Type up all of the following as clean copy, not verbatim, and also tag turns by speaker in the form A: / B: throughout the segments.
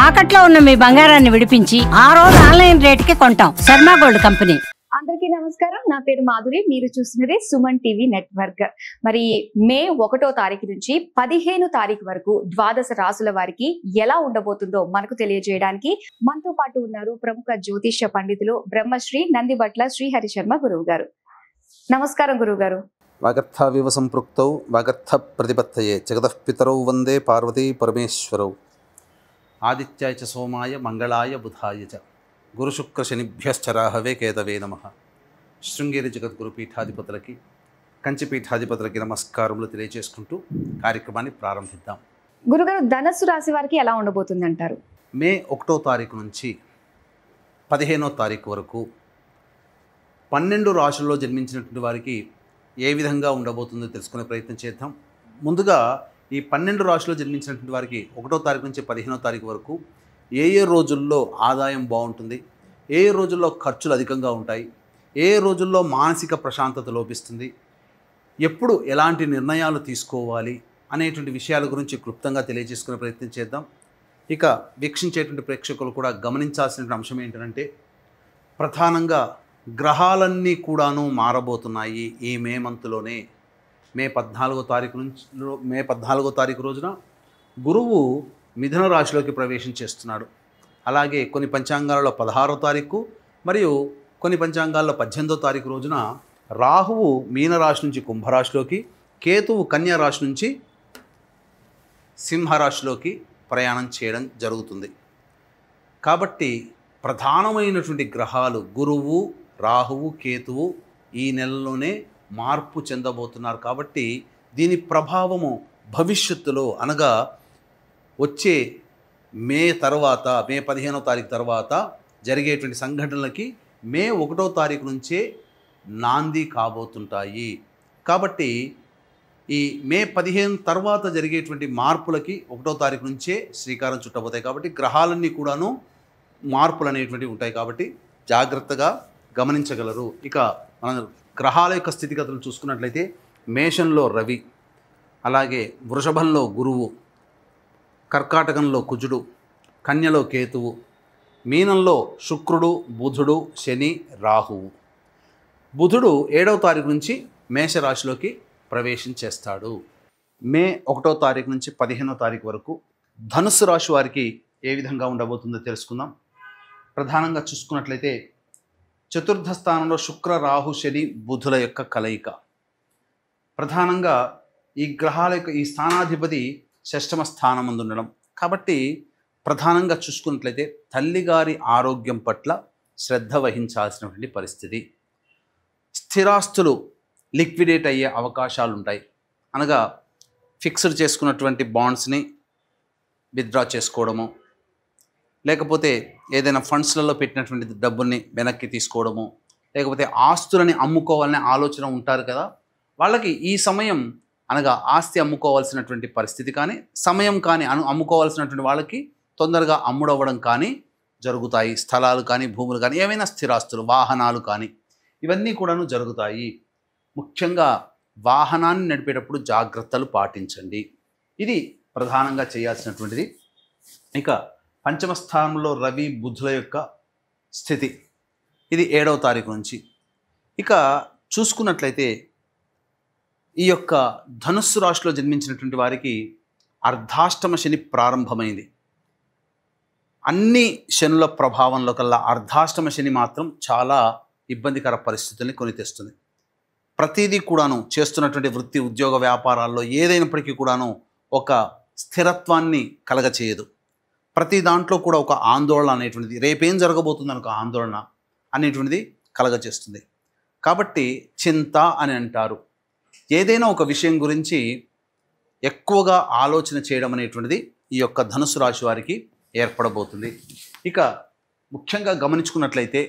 A: తాకట్లో ఉన్న మీ బంగారాన్ని విడిపించి ఆ రోజు ఆన్లైన్ రేటుకి కొంటాం. Sharma gold company.
B: అందరికీ నమస్కారం. నా పేరు మాధురి. మీరు చూస్తున్నది సుమన్ టీవీ నెట్వర్క్. మరి మే 1వ తారీఖు నుంచి 15 తారీఖు వరకు ద్వాదశ రాసుల వారికి ఎలా ఉండబోతుందో మనకు తెలియజేయడానికి మనతో పాటు ఉన్నారు ప్రముఖ జ్యోతిష్య పండితులు బ్రహ్మశ్రీ నందిబట్ల శ్రీహరి శర్మ గురువు గారు. నమస్కారం గురువు గారు.
C: వాగర్థావివ సంపృక్తౌ వాగర్థ ప్రతిపత్తయే జగతః పితరౌ వందే పార్వతీ పరమేశ్వరౌ ఆదిత్యాయ చ సోమాయ మంగళాయ బుధాయ చ గురుశుక్రశనిభ్యశ్చరాహవే కేతవే నమః. శృంగేరి జగద్గురు పీఠాధిపతులకి కంచి పీఠాధిపతులకి నమస్కారములు తెలియజేసుకుంటూ కార్యక్రమాన్ని ప్రారంభిద్దాం.
B: గురుగారు, ధనస్సు రాశి వారికి ఎలా ఉండబోతుంది అంటారు?
C: మే 1వ తారీఖు నుంచి 15వ తారీఖు వరకు 12 రాశుల్లో జన్మించినటువంటి వారికి ఏ విధంగా ఉండబోతుందో తెలుసుకునే ప్రయత్నం చేద్దాం. ముందుగా ఈ 12 రాశుల్లో జన్మించినటువంటి వారికి 1వ తారీఖు నుంచి 15వ తారీఖు వరకు ఏ రోజుల్లో ఆదాయం బాగుంటుంది, ఏ రోజుల్లో ఖర్చులు అధికంగా ఉంటాయి, ఏ రోజుల్లో మానసిక ప్రశాంతత లోపిస్తుంది, ఎప్పుడు ఎలాంటి నిర్ణయాలు తీసుకోవాలి అనేటువంటి విషయాల గురించి క్లుప్తంగా తెలియజేసుకునే ప్రయత్నం చేద్దాం. ఇక వీక్షించేటువంటి ప్రేక్షకులు కూడా గమనించాల్సిన అంశం ఏంటంటే, ప్రధానంగా గ్రహాలన్నీ కూడాను మారబోతున్నాయి ఈ మే మంత్లోనే. మే 14వ తారీఖు రోజున గురువు మిథున రాశిలోకి ప్రవేశం చేస్తున్నాడు. అలాగే కొన్ని పంచాంగాలలో 16వ తారీఖు మరియు కొన్ని పంచాంగాల్లో 18వ తారీఖు రోజున రాహువు మీనరాశి నుంచి కుంభరాశిలోకి, కేతువు కన్యా రాశి నుంచి సింహరాశిలోకి ప్రయాణం చేయడం జరుగుతుంది. కాబట్టి ప్రధానమైనటువంటి గ్రహాలు గురువు, రాహువు, కేతువు ఈ నెలలోనే మార్పు చెందబోతున్నారు. కాబట్టి దీని ప్రభావము భవిష్యత్తులో అనగా వచ్చే మే 15వ తారీఖు తర్వాత జరిగేటువంటి సంఘటనలకి మే 1వ తారీఖు నుంచే నాంది కాబోతుంటాయి. కాబట్టి ఈ మే 15 తర్వాత జరిగేటువంటి మార్పులకి 1వ తారీఖు నుంచే శ్రీకారం చుట్టబోతాయి. కాబట్టి గ్రహాలన్నీ కూడాను మార్పులు అనేటువంటివి ఉంటాయి. కాబట్టి జాగ్రత్తగా గమనించగలరు. ఇక మనం గ్రహాల యొక్క స్థితిగతులు చూసుకున్నట్లయితే మేషంలో రవి, అలాగే వృషభంలో గురువు, కర్కాటకంలో కుజుడు, కన్యలో కేతువు, మీనంలో శుక్రుడు, బుధుడు, శని, రాహువు. బుధుడు 7వ తారీఖు నుంచి మేషరాశిలోకి ప్రవేశం చేస్తాడు. మే 1వ తారీఖు నుంచి 15వ తారీఖు వరకు ధనుస్సు రాశి వారికి ఏ విధంగా ఉండబోతుందో తెలుసుకుందాం. ప్రధానంగా చూసుకున్నట్లయితే చతుర్థ స్థానంలో శుక్ర, రాహు, శని, బుధుల యొక్క కలయిక. ప్రధానంగా ఈ గ్రహాల యొక్క ఈ స్థానాధిపతి షష్టమ స్థానం ముందు ఉండడం. కాబట్టి ప్రధానంగా చూసుకున్నట్లయితే తల్లిగారి ఆరోగ్యం పట్ల శ్రద్ధ వహించాల్సినటువంటి పరిస్థితి. స్థిరాస్తులు లిక్విడేట్ అయ్యే అవకాశాలు ఉంటాయి. అనగా ఫిక్స్డ్ చేసుకున్నటువంటి బాండ్స్ని విత్డ్రా చేసుకోవడము, లేకపోతే ఏదైనా ఫండ్స్లలో పెట్టినటువంటి డబ్బుల్ని వెనక్కి తీసుకోవడము, లేకపోతే ఆస్తులని అమ్ముకోవాలనే ఆలోచన ఉంటారు కదా, వాళ్ళకి ఈ సమయం అనగా ఆస్తి అమ్ముకోవాల్సినటువంటి పరిస్థితి కానీ, సమయం కానీ అమ్ముకోవాల్సినటువంటి వాళ్ళకి తొందరగా అమ్ముడవ్వడం కానీ జరుగుతాయి. స్థలాలు కానీ, భూములు కానీ, ఏవైనా స్థిరాస్తులు, వాహనాలు కానీ ఇవన్నీ కూడాను జరుగుతాయి. ముఖ్యంగా వాహనాన్ని నడిపేటప్పుడు జాగ్రత్తలు పాటించండి. ఇది ప్రధానంగా చేయాల్సినటువంటిది. ఇక పంచమ స్థానంలో రవి, బుధుల యొక్క స్థితి ఇది 7వ తారీఖు నుంచి. ఇక చూసుకున్నట్లయితే ఈ యొక్క ధనుస్సు రాశిలో జన్మించినటువంటి వారికి అర్ధాష్టమ శని ప్రారంభమైంది. అన్ని శనుల ప్రభావంలో కల్లా అర్ధాష్టమ శని మాత్రం చాలా ఇబ్బందికర పరిస్థితుల్ని కొని తెస్తుంది. ప్రతిదీ కూడాను చేస్తున్నటువంటి వృత్తి, ఉద్యోగ, వ్యాపారాల్లో ఏదైనప్పటికీ కూడాను ఒక స్థిరత్వాన్ని కలగచేయదు. ప్రతి దాంట్లో కూడా ఒక ఆందోళన అనేటువంటిది, రేపేం జరగబోతుందని ఒక ఆందోళన అనేటువంటిది కలగచేస్తుంది. కాబట్టి చింత అని అంటారు. ఏదైనా ఒక విషయం గురించి ఎక్కువగా ఆలోచన చేయడం అనేటువంటిది ఈ యొక్క ధనుసు రాశి వారికి ఏర్పడబోతుంది. ఇక ముఖ్యంగా గమనించుకున్నట్లయితే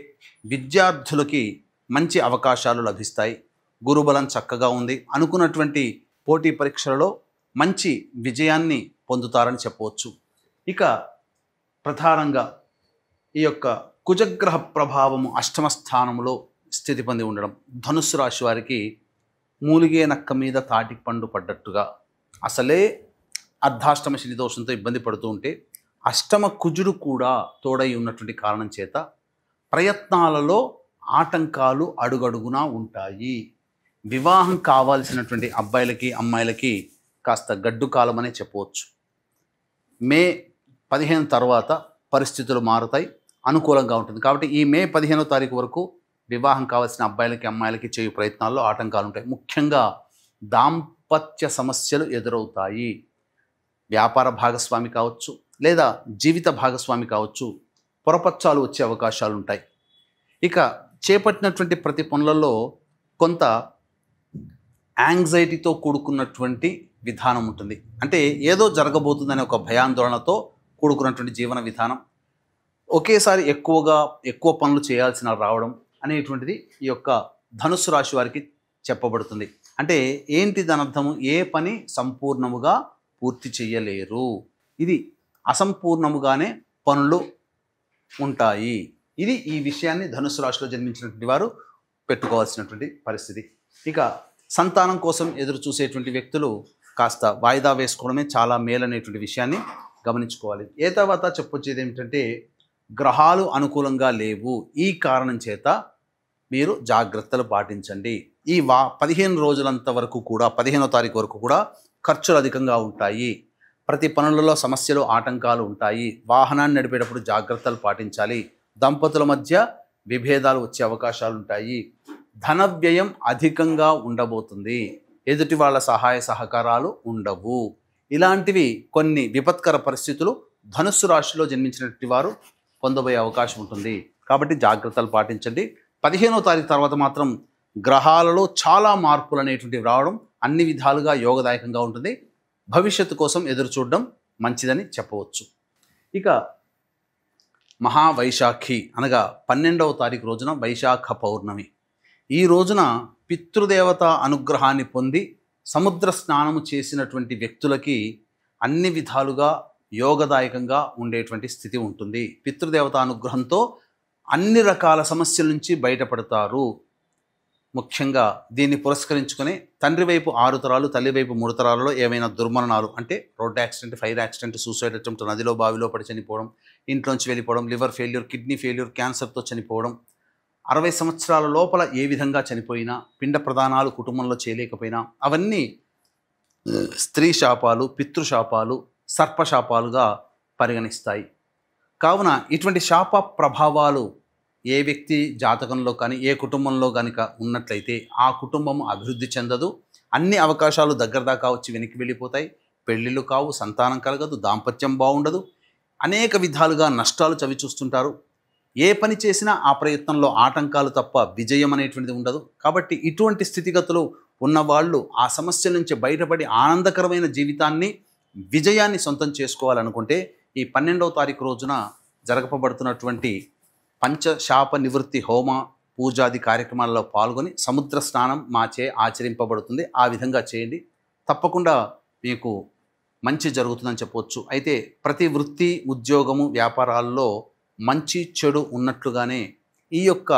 C: విద్యార్థులకి మంచి అవకాశాలు లభిస్తాయి. గురుబలం చక్కగా ఉంది. అనుకున్నటువంటి పోటీ పరీక్షలలో మంచి విజయాన్ని పొందుతారని చెప్పవచ్చు. ఇక ప్రధానంగా ఈ యొక్క కుజగ్రహ ప్రభావము అష్టమ స్థానంలో స్థితి పొంది ఉండడం ధనుస్సు రాశి వారికి మూలిగే నక్క మీద తాటి పండు పడ్డట్టుగా, అసలే అర్ధాష్టమ శని దోషంతో ఇబ్బంది పడుతూ ఉంటే అష్టమ కుజుడు కూడా తోడై ఉన్నటువంటి కారణం చేత ప్రయత్నాలలో ఆటంకాలు అడుగడుగునా ఉంటాయి. వివాహం కావాల్సినటువంటి అబ్బాయిలకి అమ్మాయిలకి కాస్త గడ్డు కాలం అనే చెప్పవచ్చు. మే 15 తర్వాత పరిస్థితులు మారుతాయి, అనుకూలంగా ఉంటుంది. కాబట్టి ఈ మే 15వ తారీఖు వరకు వివాహం కావాల్సిన అబ్బాయిలకి అమ్మాయిలకి చేయు ప్రయత్నాల్లో ఆటంకాలు ఉంటాయి. ముఖ్యంగా దాంపత్య సమస్యలు ఎదురవుతాయి. వ్యాపార భాగస్వామి కావచ్చు, లేదా జీవిత భాగస్వామి కావచ్చు, పొరపచ్చాలు వచ్చే అవకాశాలు ఉంటాయి. ఇక చేపట్టినటువంటి ప్రతి పనులలో కొంత యాంగ్జైటీతో కూడుకున్నటువంటి విధానం ఉంటుంది. అంటే ఏదో జరగబోతుందనే ఒక భయాందోళనతో కూడుకున్నటువంటి జీవన విధానం, ఒకేసారి ఎక్కువ పనులు చేయాల్సిన రావడం అనేటువంటిది ఈ యొక్క ధనుస్సు రాశి వారికి చెప్పబడుతుంది. అంటే ఏంటి దాని అర్థము? ఏ పని సంపూర్ణముగా పూర్తి చేయలేరు, ఇది అసంపూర్ణముగానే పనులు ఉంటాయి. ఇది ఈ విషయాన్ని ధనుస్సు రాశిలో జన్మించినటువంటి వారు పెట్టుకోవాల్సినటువంటి పరిస్థితి. ఇక సంతానం కోసం ఎదురు చూసేటువంటి వ్యక్తులు కాస్త వాయిదా వేసుకోవడమే చాలా మేలనేటువంటి విషయాన్ని గమనించుకోవాలి. ఏ తర్వాత చెప్పొచ్చేది ఏమిటంటే, గ్రహాలు అనుకూలంగా లేవు, ఈ కారణం చేత మీరు జాగ్రత్తలు పాటించండి. ఈ 15 రోజులంత వరకు కూడా 15వ తారీఖు వరకు కూడా ఖర్చులు అధికంగా ఉంటాయి. ప్రతి పనులలో సమస్యలు ఆటంకాలు ఉంటాయి. వాహనాన్ని నడిపేటప్పుడు జాగ్రత్తలు పాటించాలి. దంపతుల మధ్య విభేదాలు వచ్చే అవకాశాలు ఉంటాయి. ధన వ్యయం అధికంగా ఉండబోతుంది. ఎదుటి వాళ్ళ సహాయ సహకారాలు ఉండవు. ఇలాంటివి కొన్ని విపత్కర పరిస్థితులు ధనుస్సు రాశిలో జన్మించినటువంటి వారు పొందబోయే అవకాశం ఉంటుంది. కాబట్టి జాగ్రత్తలు పాటించండి. 15వ తారీఖు తర్వాత మాత్రం గ్రహాలలో చాలా మార్పులు అనేటువంటివి రావడం అన్ని విధాలుగా యోగదాయకంగా ఉంటుంది. భవిష్యత్తు కోసం ఎదురు చూడడం మంచిదని చెప్పవచ్చు. ఇక మహావైశాఖి అనగా 12వ తారీఖు రోజున వైశాఖ పౌర్ణమి. ఈ రోజున పితృదేవత అనుగ్రహాన్ని పొంది సముద్ర స్నానము చేసినటువంటి వ్యక్తులకి అన్ని విధాలుగా యోగదాయకంగా ఉండేటువంటి స్థితి ఉంటుంది. పితృదేవత అనుగ్రహంతో అన్ని రకాల సమస్యల నుంచి బయటపడతారు. ముఖ్యంగా దీన్ని పురస్కరించుకొని తండ్రి వైపు 6 తరాలు, తల్లి వైపు 3 తరాలలో ఏవైనా దుర్మరణాలు అంటే road accident, fire accident, suicide attempt, నదిలో బావిలో పడి చనిపోవడం, ఇంట్లోంచి వెళ్ళిపోవడం, లివర్ ఫెయిల్యూర్, కిడ్నీ ఫెయిల్యూర్, క్యాన్సర్తో చనిపోవడం, 60 సంవత్సరాల లోపల ఏ విధంగా చనిపోయినా, పిండ ప్రదానాలు కుటుంబంలో చేయలేకపోయినా అవన్నీ స్త్రీ శాపాలు, పితృశాపాలు, సర్పశాపాలుగా పరిగణిస్తాయి. కావున ఇటువంటి శాప ప్రభావాలు ఏ వ్యక్తి జాతకంలో కానీ ఏ కుటుంబంలో కనుక ఉన్నట్లయితే ఆ కుటుంబం అభివృద్ధి చెందదు. అన్ని అవకాశాలు దగ్గర దాకా వచ్చి వెనక్కి వెళ్ళిపోతాయి. పెళ్ళిళ్ళు కావు, సంతానం కలగదు, దాంపత్యం బాగుండదు, అనేక విధాలుగా నష్టాలు చవి చూస్తుంటారు. ఏ పని చేసినా ఆ ప్రయత్నంలో ఆటంకాలు తప్ప విజయం అనేటువంటిది ఉండదు. కాబట్టి ఇటువంటి స్థితిగతులు ఉన్నవాళ్ళు ఆ సమస్య నుంచి బయటపడి ఆనందకరమైన జీవితాన్ని, విజయాన్ని సొంతం చేసుకోవాలనుకుంటే ఈ 12వ తారీఖు రోజున జరగబడుతున్నటువంటి పంచశాప నివృత్తి హోమ పూజాది కార్యక్రమాల్లో పాల్గొని సముద్ర స్నానం మాచే ఆచరింపబడుతుంది. ఆ విధంగా చేయండి, తప్పకుండా మీకు మంచి జరుగుతుందని చెప్పవచ్చు. అయితే ప్రతి వృత్తి, ఉద్యోగము, వ్యాపారాల్లో మంచి చెడు ఉన్నట్లుగానే ఈ యొక్క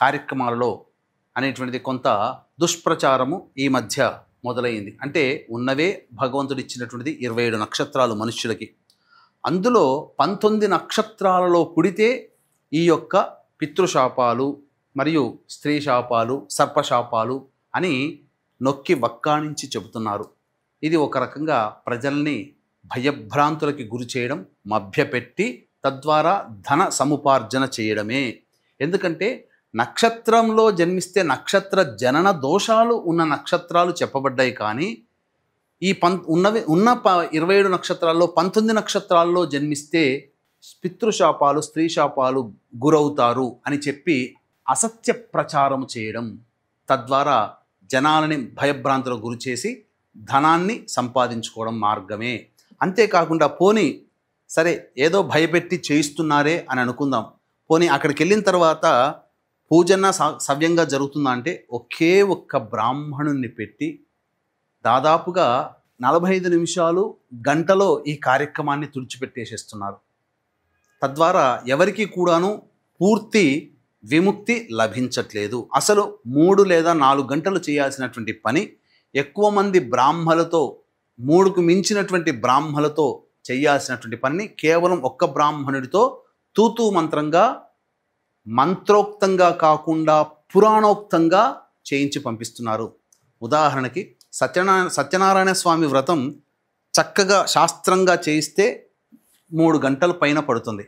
C: కార్యక్రమాలలో అనేటువంటిది కొంత దుష్ప్రచారము ఈ మధ్య మొదలైంది. అంటే ఉన్నవే భగవంతుడు ఇచ్చినటువంటిది 27 నక్షత్రాలు మనుష్యులకి. అందులో 19 నక్షత్రాలలో పుడితే ఈ యొక్క పితృశాపాలు మరియు స్త్రీ శాపాలు, సర్పశాపాలు అని నొక్కి వక్కాణించి చెబుతున్నారు. ఇది ఒక రకంగా ప్రజల్ని భయభ్రాంతులకి గురి చేయడం, మభ్యపెట్టి తద్వారా ధన సముపార్జన చేయడమే. ఎందుకంటే నక్షత్రంలో జన్మిస్తే నక్షత్ర జనన దోషాలు ఉన్న నక్షత్రాలు చెప్పబడ్డాయి. కానీ ఈ 27 నక్షత్రాల్లో 19 నక్షత్రాల్లో జన్మిస్తే పితృశాపాలు, స్త్రీ శాపాలు గురవుతారు అని చెప్పి అసత్య ప్రచారం చేయడం, తద్వారా జనాలని భయభ్రాంతులకు గురి చేసి ధనాన్ని సంపాదించుకోవడం మార్గమే. అంతేకాకుండా పోనీ సరే ఏదో భయపెట్టి చేయిస్తున్నారే అని అనుకుందాం, పోనీ అక్కడికి వెళ్ళిన తర్వాత పూజన సవ్యంగా జరుగుతుందా అంటే ఒకే ఒక్క బ్రాహ్మణుణ్ణి పెట్టి దాదాపుగా 45 నిమిషాలు, గంటలో ఈ కార్యక్రమాన్ని తుడిచిపెట్టేసేస్తున్నారు. తద్వారా ఎవరికి కూడాను పూర్తి విముక్తి లభించట్లేదు. అసలు 3 లేదా 4 గంటలు చేయాల్సినటువంటి పని ఎక్కువ మంది బ్రాహ్మలతో, 3కు మించినటువంటి బ్రాహ్మలతో చేయాల్సినటువంటి పని కేవలం ఒక్క బ్రాహ్మణుడితో తూతూ మంత్రంగా, మంత్రోక్తంగా కాకుండా పురాణోక్తంగా చేయించి పంపిస్తున్నారు. ఉదాహరణకి సత్యనారాయణ స్వామి వ్రతం చక్కగా శాస్త్రంగా చేయిస్తే 3 గంటల పైన పడుతుంది.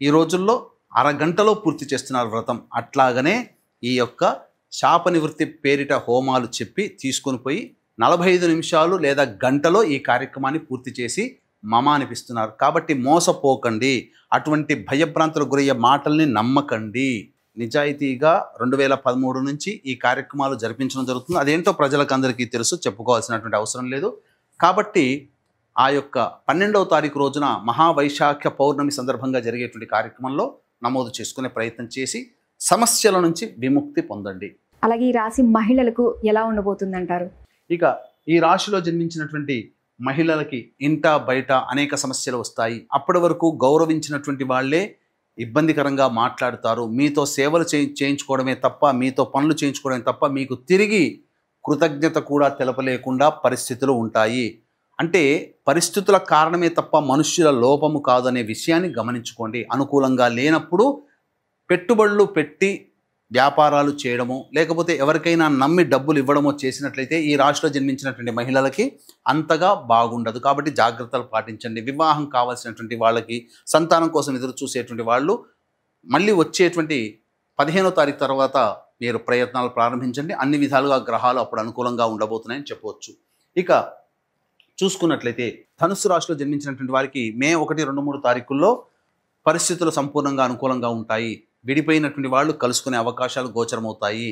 C: ఈ రోజుల్లో అరగంటలో పూర్తి చేస్తున్నారు వ్రతం. అట్లాగనే ఈ యొక్క శాప నివృత్తి పేరిట హోమాలు చెప్పి తీసుకొని పోయి 45 నిమిషాలు లేదా గంటలో ఈ కార్యక్రమాన్ని పూర్తి చేసి మమ అనిపిస్తున్నారు. కాబట్టి మోసపోకండి, అటువంటి భయభ్రాంతులకు గురయ్యే మాటల్ని నమ్మకండి. నిజాయితీగా 2013 నుంచి ఈ కార్యక్రమాలు జరిపించడం జరుగుతుంది. అదేంటో ప్రజలకు అందరికీ తెలుసు, చెప్పుకోవాల్సినటువంటి అవసరం లేదు. కాబట్టి ఆ యొక్క 12వ తారీఖు రోజున మహావైశాఖ పౌర్ణమి సందర్భంగా జరిగేటువంటి కార్యక్రమంలో నమోదు చేసుకునే ప్రయత్నం చేసి సమస్యల నుంచి విముక్తి పొందండి.
B: అలాగే ఈ రాశి మహిళలకు ఎలా ఉండబోతుందంటారు?
C: ఇక ఈ రాశిలో జన్మించినటువంటి మహిళలకి ఇంట బయట అనేక సమస్యలు వస్తాయి. అప్పటి వరకు గౌరవించినటువంటి వాళ్ళే ఇబ్బందికరంగా మాట్లాడతారు. మీతో సేవలు చేయించుకోవడమే తప్ప, మీతో పనులు చేయించుకోవడమే తప్ప మీకు తిరిగి కృతజ్ఞత కూడా తెలపలేకుండా పరిస్థితులు ఉంటాయి. అంటే పరిస్థితుల కారణమే తప్ప మనుష్యుల లోపము కాదనే విషయాన్ని గమనించుకోండి. అనుకూలంగా లేనప్పుడు పెట్టుబడులు పెట్టి వ్యాపారాలు చేయడమో లేకపోతే ఎవరికైనా నమ్మి డబ్బులు ఇవ్వడమో చేసినట్లయితే ఈ రాశిలో జన్మించినటువంటి మహిళలకి అంతగా బాగుండదు. కాబట్టి జాగ్రత్తలు పాటించండి. వివాహం కావాల్సినటువంటి వాళ్ళకి, సంతానం కోసం ఎదురు చూసేటువంటి వాళ్ళు మళ్ళీ వచ్చేటువంటి 15వ తారీఖు తర్వాత మీరు ప్రయత్నాలు ప్రారంభించండి. అన్ని విధాలుగా గ్రహాలు అప్పుడు అనుకూలంగా ఉండబోతున్నాయని చెప్పవచ్చు. ఇక చూసుకున్నట్లయితే ధనుస్సు రాశిలో జన్మించినటువంటి వారికి మే 1, 2, 3 తారీఖుల్లో పరిస్థితులు సంపూర్ణంగా అనుకూలంగా ఉంటాయి. విడిపోయినటువంటి వాళ్ళు కలుసుకునే అవకాశాలు గోచరమవుతాయి.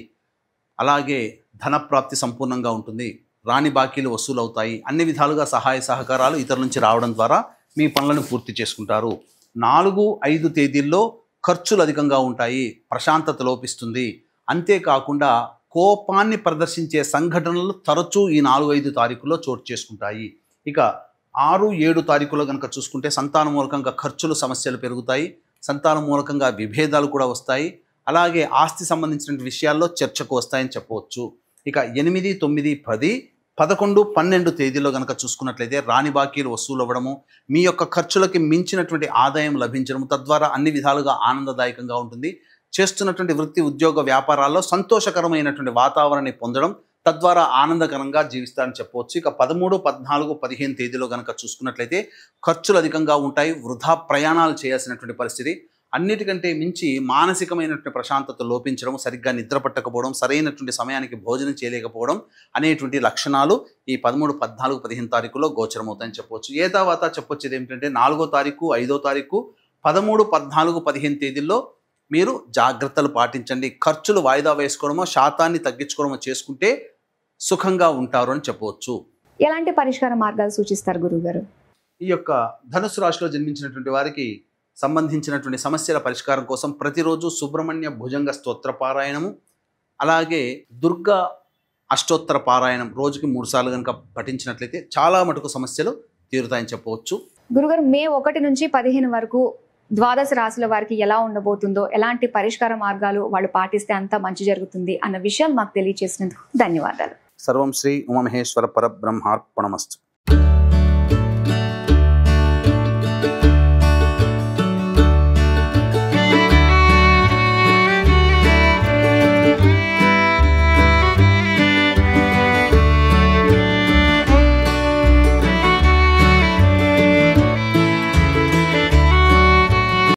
C: అలాగే ధనప్రాప్తి సంపూర్ణంగా ఉంటుంది. రాని బాకీలు వసూలు అవుతాయి. అన్ని విధాలుగా సహాయ సహకారాలు ఇతరుల నుంచి రావడం ద్వారా మీ పనులను పూర్తి చేసుకుంటారు. 4, 5 తేదీల్లో ఖర్చులు అధికంగా ఉంటాయి. ప్రశాంతత లోపిస్తుంది. అంతేకాకుండా కోపాన్ని ప్రదర్శించే సంఘటనలు తరచూ ఈ 4, 5 తారీఖుల్లో చోటు చేసుకుంటాయి. ఇక 6, 7 తారీఖులో కనుక చూసుకుంటే సంతాన మూలకంగా ఖర్చులు, సమస్యలు పెరుగుతాయి. సంతానం మూలకంగా విభేదాలు కూడా వస్తాయి. అలాగే ఆస్తి సంబంధించిన విషయాల్లో చర్చకు వస్తాయని చెప్పవచ్చు. ఇక 8, 9, 10, 11, 12 తేదీలో కనుక చూసుకున్నట్లయితే రాని బాకీలు వసూలు అవ్వడము, మీ యొక్క ఖర్చులకి మించినటువంటి ఆదాయం లభించడము, తద్వారా అన్ని విధాలుగా ఆనందదాయకంగా ఉంటుంది. చేస్తున్నటువంటి వృత్తి, ఉద్యోగ, వ్యాపారాల్లో సంతోషకరమైనటువంటి వాతావరణాన్ని పొందడం, తద్వారా ఆనందకరంగా జీవిస్తారని చెప్పవచ్చు. ఇక 13, 14, 15 తేదీలో కనుక చూసుకున్నట్లయితే ఖర్చులు అధికంగా ఉంటాయి. వృధా ప్రయాణాలు చేయాల్సినటువంటి పరిస్థితి. అన్నిటికంటే మించి మానసికమైనటువంటి ప్రశాంతత లోపించడం, సరిగ్గా నిద్ర పట్టకపోవడం, సరైనటువంటి సమయానికి భోజనం చేయలేకపోవడం అనేటువంటి లక్షణాలు ఈ 13, 14, 15 తారీఖులో గోచరమవుతాయని చెప్పవచ్చు. ఏ తర్వాత చెప్పొచ్చేది ఏమిటంటే 4వ తారీఖు, 5వ తారీఖు, 13, 14, 15 తేదీల్లో మీరు జాగ్రత్తలు పాటించండి. ఖర్చులు వాయిదా వేసుకోవడమో, శాతాన్ని తగ్గించుకోవడమో చేసుకుంటే సుఖంగా ఉంటారు అని చెప్పవచ్చు.
B: ఎలాంటి పరిష్కార మార్గాలు సూచిస్తారు గురువుగారు?
C: ఈ యొక్క ధనుసు రాశిలో జన్మించినటువంటి వారికి సంబంధించినటువంటి సమస్యల పరిష్కారం కోసం ప్రతిరోజు సుబ్రహ్మణ్య భుజంగ స్తోత్ర పారాయణము, అలాగే దుర్గా అష్టోత్తర పారాయణం రోజుకి 3 సార్లు కనుక పఠించినట్లయితే చాలా మటుకు సమస్యలు తీరుతాయని చెప్పవచ్చు.
B: గురుగారు, మే 1 నుంచి 15 వరకు ద్వాదశ రాశుల వారికి ఎలా ఉండబోతుందో, ఎలాంటి పరిష్కార మార్గాలు వాళ్ళు పాటిస్తే అంతా మంచి జరుగుతుంది అన్న విషయాలు మాకు తెలియజేసినందుకు ధన్యవాదాలు.
C: సర్వం శ్రీ ఉమామహేశ్వర పరబ్రహ్మార్పణమస్తు.